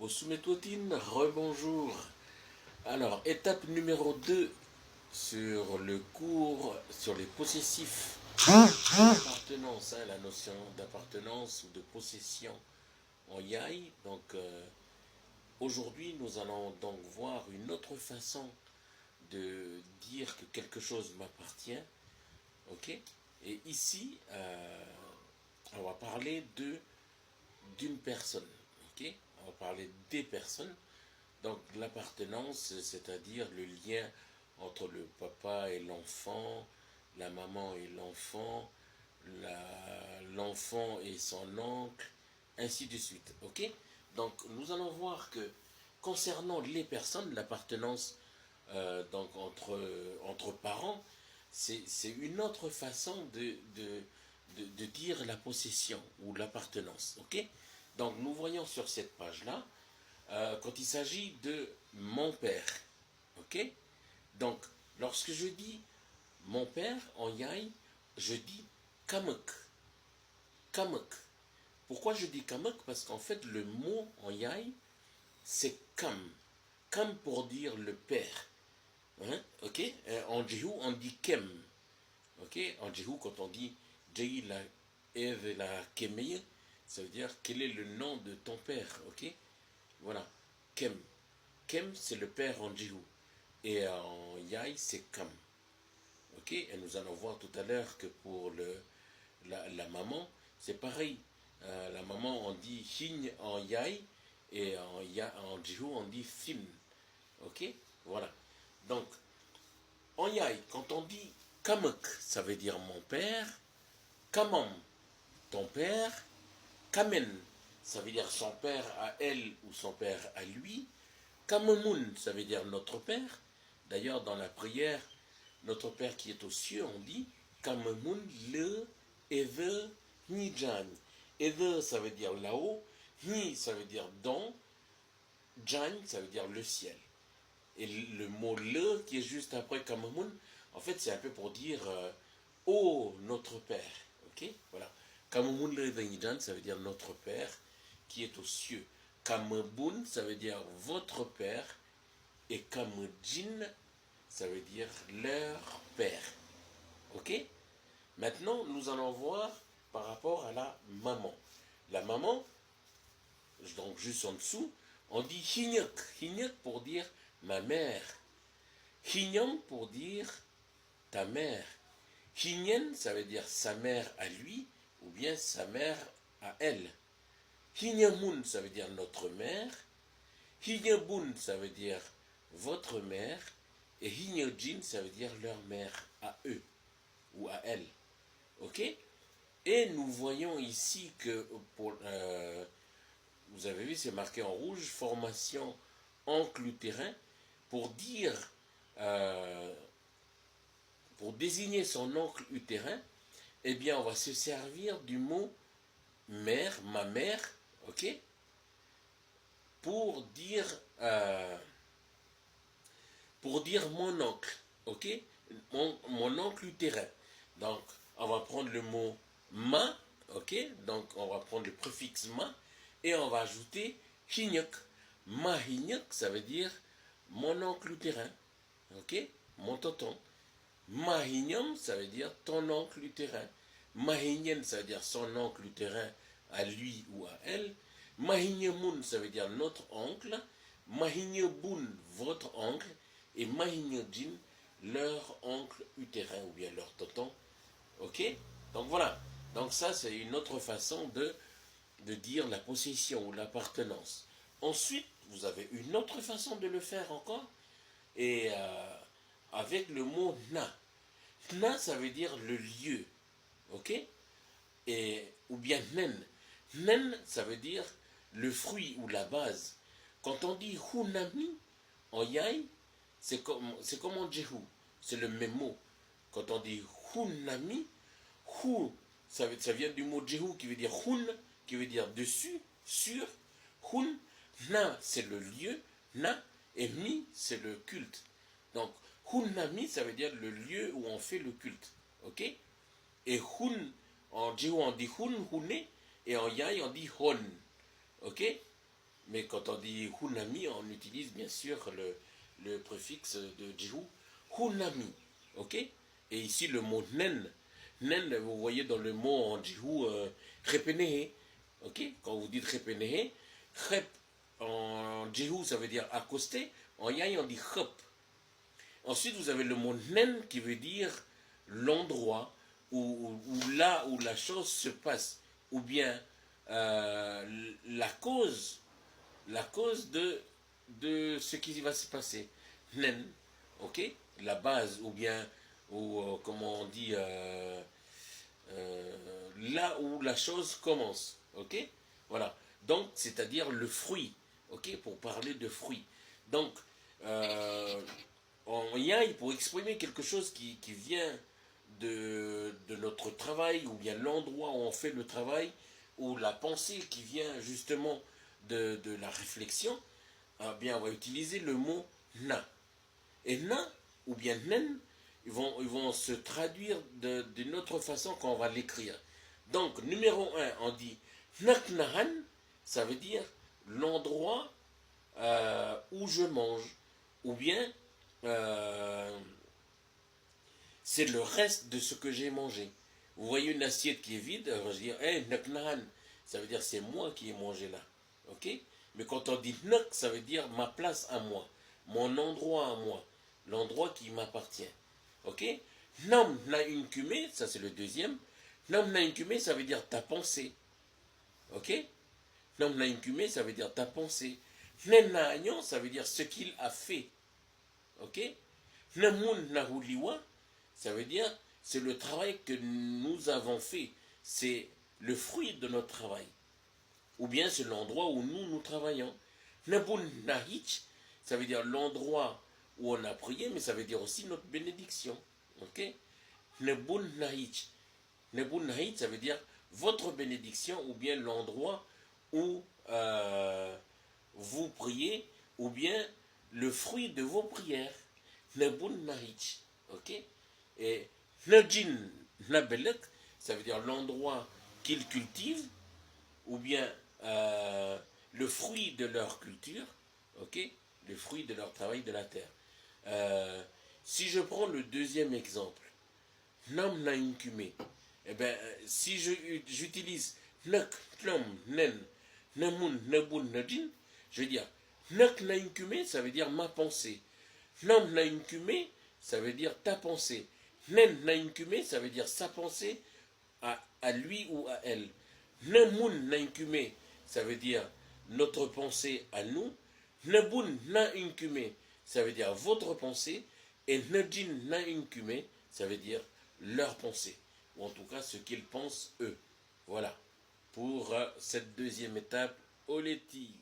Bosumetotine, rebonjour. Alors, étape numéro 2 sur le cours sur les possessifs. L'appartenance, la notion d'appartenance ou de possession en yai. Donc, aujourd'hui, nous allons donc voir une autre façon de dire que quelque chose m'appartient. Ok. Et ici, on va parler d'une personne. Ok. On va parler des personnes. Donc l'appartenance, c'est-à-dire le lien entre le papa et l'enfant, la maman et l'enfant, l'enfant et son oncle, ainsi de suite. Ok. Donc nous allons voir que concernant les personnes, l'appartenance donc entre parents, c'est une autre façon de dire la possession ou l'appartenance. Ok. Donc nous voyons sur cette page-là, quand il s'agit de mon père. Ok. Donc, lorsque je dis mon père en yai, je dis kamek. Kamek. Pourquoi je dis kamek? Parce qu'en fait, le mot en yai, c'est kam. Kam pour dire le père. Hein? Ok. En Jéhu, on dit kem. Ok. En Jéhu, quand on dit Jéhi la Eve la Kemeye, ça veut dire quel est le nom de ton père. Ok. Voilà. Kem. Kem, c'est le père en Jéhu. Et en Yai, c'est Kam. Ok. Et nous allons voir tout à l'heure que pour la maman, c'est pareil. La maman, on dit Higne en Yai. Et en Jéhu, on dit Fin. Ok. Voilà. Donc, en Yai, quand on dit Kamek, ça veut dire mon père. Kamam, ton père. Kamen, ça veut dire son père à elle ou son père à lui. Kamemun, ça veut dire notre père. D'ailleurs, dans la prière, notre père qui est aux cieux, on dit Kamemun le Eve Nijan. Eve, ça veut dire là-haut. Ni, ça veut dire dans. Jan, ça veut dire le ciel. Et le mot le qui est juste après Kamemun, en fait, c'est un peu pour dire oh, notre père. Ok. Voilà. Kamemun le Eve Nijan, ça veut dire notre père qui est aux cieux. Kamebun, ça veut dire votre père. Et Kamejin, ça veut dire leur père. Ok. Maintenant, nous allons voir par rapport à la maman. La maman, donc juste en dessous, on dit Hinyok. Hinyok pour dire ma mère. Hinyam pour dire ta mère. Hinyen, ça veut dire sa mère à lui, ou bien sa mère à elle. Hinyamun, ça veut dire notre mère. Hinyabun, ça veut dire votre mère. Et Hinyojin, ça veut dire leur mère à eux, ou à elle. Ok. Et nous voyons ici que, vous avez vu, c'est marqué en rouge, formation oncle utérin, pour dire, pour désigner son oncle utérin, eh bien, on va se servir du mot mère, ma mère, ok, pour dire mon oncle, ok, mon oncle utérin. Donc, on va prendre le mot ma, ok, donc on va prendre le préfixe ma, et on va ajouter hinyok. Ma hinyok, ça veut dire mon oncle utérin, ok, mon tonton. Ma hinyom, ça veut dire ton oncle utérin. Ma hinyen, ça veut dire son oncle utérin à lui ou à elle. Ma hinyemun, ça veut dire notre oncle. Ma hinyebun, votre oncle. Et ma hinyejin, leur oncle utérin ou bien leur tonton. Ok. Donc voilà. Donc ça, c'est une autre façon de dire la possession ou l'appartenance. Ensuite, vous avez une autre façon de le faire encore. Et avec le mot na. Na, ça veut dire le lieu. Ok. Ou bien nen. Nen, ça veut dire le fruit ou la base. Quand on dit hunami en yai, c'est comme en jehu. C'est le même mot. Quand on dit hunami, hu, ça vient du mot jehu qui veut dire hun, qui veut dire dessus, sur. Hun, na, c'est le lieu. Na, et mi, c'est le culte. Donc, hunami, ça veut dire le lieu où on fait le culte. Ok. Et hun, en jehu, on dit hun, hune, et en yai, on dit hon. Ok. Mais quand on dit hunami, on utilise bien sûr le préfixe de jihu, hunami. Ok? Et ici le mot nen. Nen, vous voyez dans le mot en jihu, repenehe. Ok? Quand vous dites repenehe, rep en jihu ça veut dire accoster, en yai on dit hop. Ensuite vous avez le mot nen qui veut dire l'endroit où là où la chose se passe, ou bien la cause de ce qui va se passer. Nen, ok? La base, ou bien, ou comment on dit, là où la chose commence, ok? Voilà. Donc, c'est-à-dire le fruit, ok? Pour parler de fruit. Donc, en yai, pour exprimer quelque chose qui vient de notre travail, ou bien l'endroit où on fait le travail, ou la pensée qui vient justement de la réflexion, eh bien, on va utiliser le mot na. Et na, ou bien nen, ils vont se traduire d'une autre façon quand on va l'écrire. Donc, numéro 1, on dit naknahan, ça veut dire l'endroit où je mange, ou bien c'est le reste de ce que j'ai mangé. Vous voyez une assiette qui est vide, on va dire, hey, naknahan, ça veut dire c'est moi qui ai mangé là. Ok? Mais quand on dit nak, ça veut dire ma place à moi, mon endroit à moi, l'endroit qui m'appartient. Ok? Nam na incume, ça c'est le deuxième. Nam na incume, ça veut dire ta pensée. Ok? Nam na incume, ça veut dire ta pensée. Nen na agnon, ça veut dire ce qu'il a fait. Ok? Namun na huliwa, ça veut dire c'est le travail que nous avons fait. C'est le fruit de notre travail. Ou bien c'est l'endroit où nous travaillons. Nabun Nahich, ça veut dire l'endroit où on a prié, mais ça veut dire aussi notre bénédiction. Ok? Nabun Nahich. Nabun Nahich, ça veut dire votre bénédiction, ou bien l'endroit où vous priez, ou bien le fruit de vos prières. Nabun Nahich. Ok? Et Najin Nabelek, ça veut dire l'endroit qu'ils cultivent, ou bien le fruit de leur culture, ok, le fruit de leur travail de la terre. Si je prends le deuxième exemple, nam na incume, eh bien, si j'utilise nak, tlam, nen, namun, nabun, najin, je veux dire, nak na incume, ça veut dire ma pensée. Nam na incume, ça veut dire ta pensée. Nen na incume, ça veut dire sa pensée à lui ou à elle. Namun na incume, ça veut dire notre pensée à nous. Nabun na incume, ça veut dire votre pensée. Et najin na incume, ça veut dire leur pensée. Ou en tout cas ce qu'ils pensent eux. Voilà. Pour cette deuxième étape, Oleti.